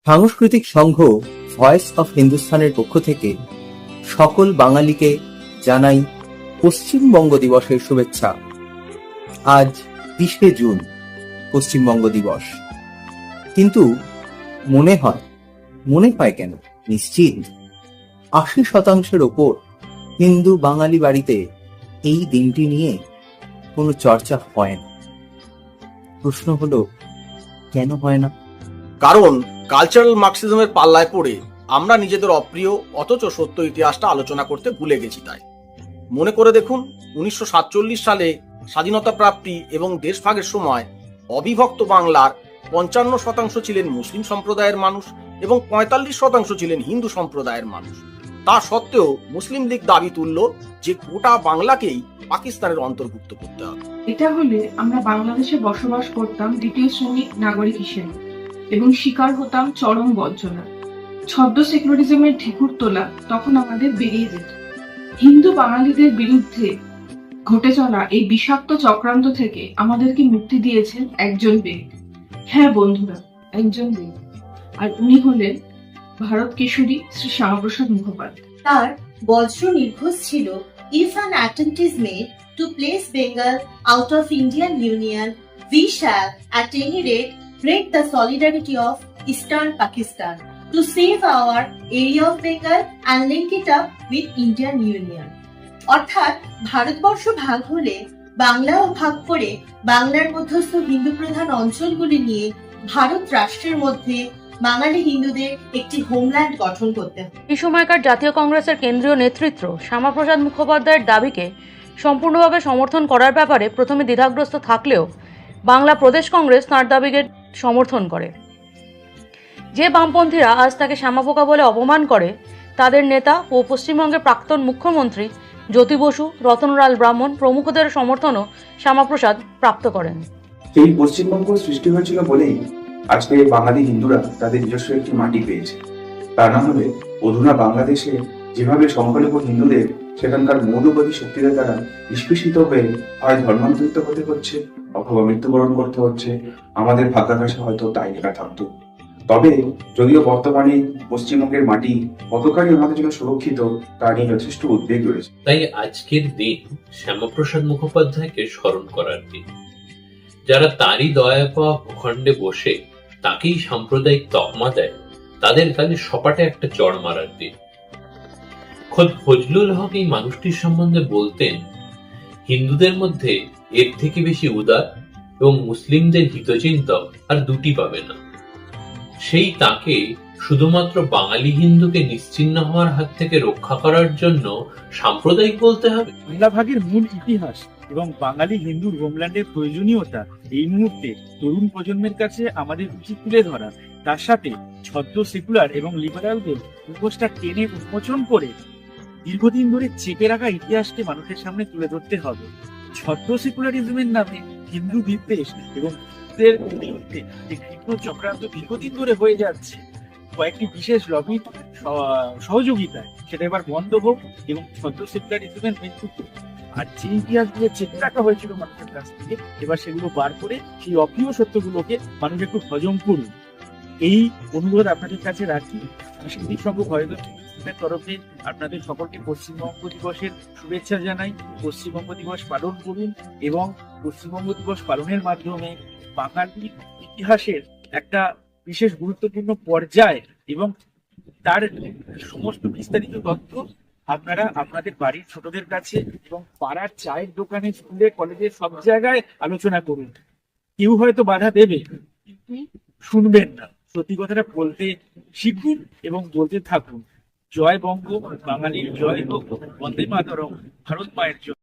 সাংস্কৃতিক সংঘ voice of হিন্দুস্তানের পক্ষ থেকে সকল বাঙালিকে জানাই পশ্চিমবঙ্গ দিবসের শুভেচ্ছা। আজ 30শে জুন পশ্চিমবঙ্গ দিবস, কিন্তু মনে হয় কেন নিশ্চিত 80% ওপর হিন্দু বাঙালি বাড়িতে এই দিনটি নিয়ে কোনো চর্চা হয় না। প্রশ্ন হলো কেন হয় না? কারণ কালচারাল মার্কসিজমের পাল্লায় পড়ে আমরা নিজেদের অপ্রিয় অথচ সত্য ইতিহাসটা আলোচনা করতে ভুলে গেছি। তাই মনে করে দেখুন, 1947 সালে স্বাধীনতা প্রাপ্তি এবং দেশভাগের সময় অবিভক্ত বাংলার 55% ছিলেন মুসলিম সম্প্রদায়ের মানুষ এবং 45% ছিলেন হিন্দু সম্প্রদায়ের মানুষ। তা সত্ত্বেও মুসলিম লীগ দাবি তুলল যে গোটা বাংলাকেই পাকিস্তানের অন্তর্ভুক্ত করতে হবে। এটা হলে আমরা বাংলাদেশে বসবাস করতাম দ্বিতীয় শ্রেণীর নাগরিক হিসেবে এবং শিকার হতাম চরম বঞ্চনা। ছদ্ম সেকুলারিজমের ঢেকুর তোলা তখন আমাদের বেরিয়ে যেত। হিন্দু বাঙালিদের বিরুদ্ধে ঘটে চলা এই বিষাক্ত চক্রান্ত থেকে আমাদেরকে মুক্তি দিয়েছেন একজন ব্যক্তি। হ্যাঁ বন্ধুরা, একজন ব্যক্তি, আর উনি হলেন ভারত কেশরী শ্রী শ্যামাপ্রসাদ মুখোপাধ্যায়। তার বজ্র নির্ঘোষ ছিল, if an attempt is made to place Bengal out of Indian Union, we shall at any rate break the solidarity of Eastern Pakistan to save our area of Bengal and link it up with Indian Union. অর্থাৎ ভারতবর্ষ ভাগ হলে বাংলাও ভাগ করে বাংলার মধ্যস্থ হিন্দু প্রধান অঞ্চলগুলি নিয়ে ভারত রাষ্ট্রের মধ্যে বাঙালি হিন্দুদের একটি হোমল্যান্ড গঠন করতে হবে। এই সময়কার জাতীয় কংগ্রেসের কেন্দ্রীয় নেতৃত্ব শ্যামাপ্রসাদ মুখোপাধ্যায়ের দাবিকে সম্পূর্ণভাবে সমর্থন করার ব্যাপারে প্রথমে দ্বিধাগ্রস্ত থাকলেও বাংলা প্রদেশ কংগ্রেস তাঁর দাবিকে সমর্থন করে। যে বামপন্থীরা আজ তাকে শ্যামাপোকা বলে অপমান করে, তাদের নেতা ও পশ্চিমবঙ্গের প্রাক্তন মুখ্যমন্ত্রী জ্যোতি বসু, রতনলাল ব্রাহ্মণ প্রমুখদের সমর্থনও শ্যামাপ্রসাদ প্রাপ্ত করেন। এই পশ্চিমবঙ্গ সৃষ্টি হয়েছিল বলেই আজকে বাঙালি হিন্দুরা তাদের নিজস্ব একটি মাটি পেয়েছে। তা না হলে অধুনা বাংলাদেশে যেভাবে সংখ্যালঘু হিন্দুদের সেখানকার মৌলবাদী শক্তিদের দ্বারা নিষ্পেষিত হয়ে হয় ধর্মান্তরিত হতে হচ্ছে অথবা মৃত্যুবরণ করতে হচ্ছে, আমাদের ভাগ্যাকাশে হয়তো তাই লেখা থাকতো। তবে যদিও বর্তমানে পশ্চিমবঙ্গের মাটি কতখানি আমাদের জন্য সুরক্ষিত তা নিয়ে যথেষ্ট উদ্বেগ রয়েছে। তাই আজকের দিন শ্যামাপ্রসাদ মুখোপাধ্যায়কে স্মরণ করার দিন। যারা তারই দয়া পাওয়া ভূখণ্ডে বসে তাকেই সাম্প্রদায়িক তকমা দেয়, তাদের গালে সপাটে একটা চড় মারার দিন। খোদ ফজলুল হক এই মানুষটির সম্বন্ধে বলতেন, হিন্দুদের মধ্যে এর থেকে বেশি উদার এবং মুসলিমদের হিতচিন্তক আর দুটি পাবে না। সেই তাকে শুধুমাত্র বাঙালি হিন্দুকে নিশ্চিহ্ন হওয়ার হাত থেকে রক্ষা করার জন্য সাম্প্রদায়িক বলতে হবে। বাংলা ভাগের মূল ইতিহাস এবং বাঙালি হিন্দুর হোমল্যান্ডের প্রয়োজনীয়তা এই মুহূর্তে তরুণ প্রজন্মের কাছে আমাদের উচিত তুলে ধরা। তার সাথে ছদ্ম সেকুলার এবং লিবারালদের মুখোশটা টেনে উন্মোচন করে দীর্ঘদিন ধরে চেপে রাখা ইতিহাসকে মানুষের সামনে তুলে ধরতে হবে। ছদ্ম সেকুলারিজমের নামে হিন্দু বিদ্বেষ এবং বিরুদ্ধে যে ঘৃণ্য চক্রান্ত দীর্ঘদিন ধরে হয়ে যাচ্ছে কয়েকটি বিশেষ লবির সহযোগিতায়, সেটা এবার বন্ধ হোক এবং ছদ্ম সেকুলারিজমের মৃত্যু। আর যে ইতিহাসগুলো চেপে রাখা হয়েছিল মানুষের কাছ থেকে, এবার সেগুলো বার করে সেই অপ্রিয় সত্যগুলোকে মানুষ একটু হজম করুন। এই অনুরোধ আপনাদের কাছে রাখি। সাংস্কৃতিক সংঘ ভয়েস অফ হিন্দুস্তানের তরফে আপনাদের সকলকে পশ্চিমবঙ্গ দিবসের শুভেচ্ছা জানাই। পশ্চিমবঙ্গ দিবস পালন করুন এবং পশ্চিমবঙ্গ দিবস পালনের মাধ্যমে বাঙালির ইতিহাসের একটা বিশেষ গুরুত্বপূর্ণ পর্যায় এবং তার সমস্ত বিস্তারিত তথ্য আপনারা আপনাদের বাড়ির ছোটদের কাছে এবং পাড়ার চায়ের দোকানে, স্কুলে, কলেজে সব জায়গায় আলোচনা করুন। কেউ হয়তো বাধা দেবে, কিন্তু শুনবেন না। সত্যি কথাটা বলতে শিখুন এবং বলতে থাকুন। জয় বঙ্গ, বাঙালির জয় হোক, বন্দে মাতরম, ভারত মায়ের জয়।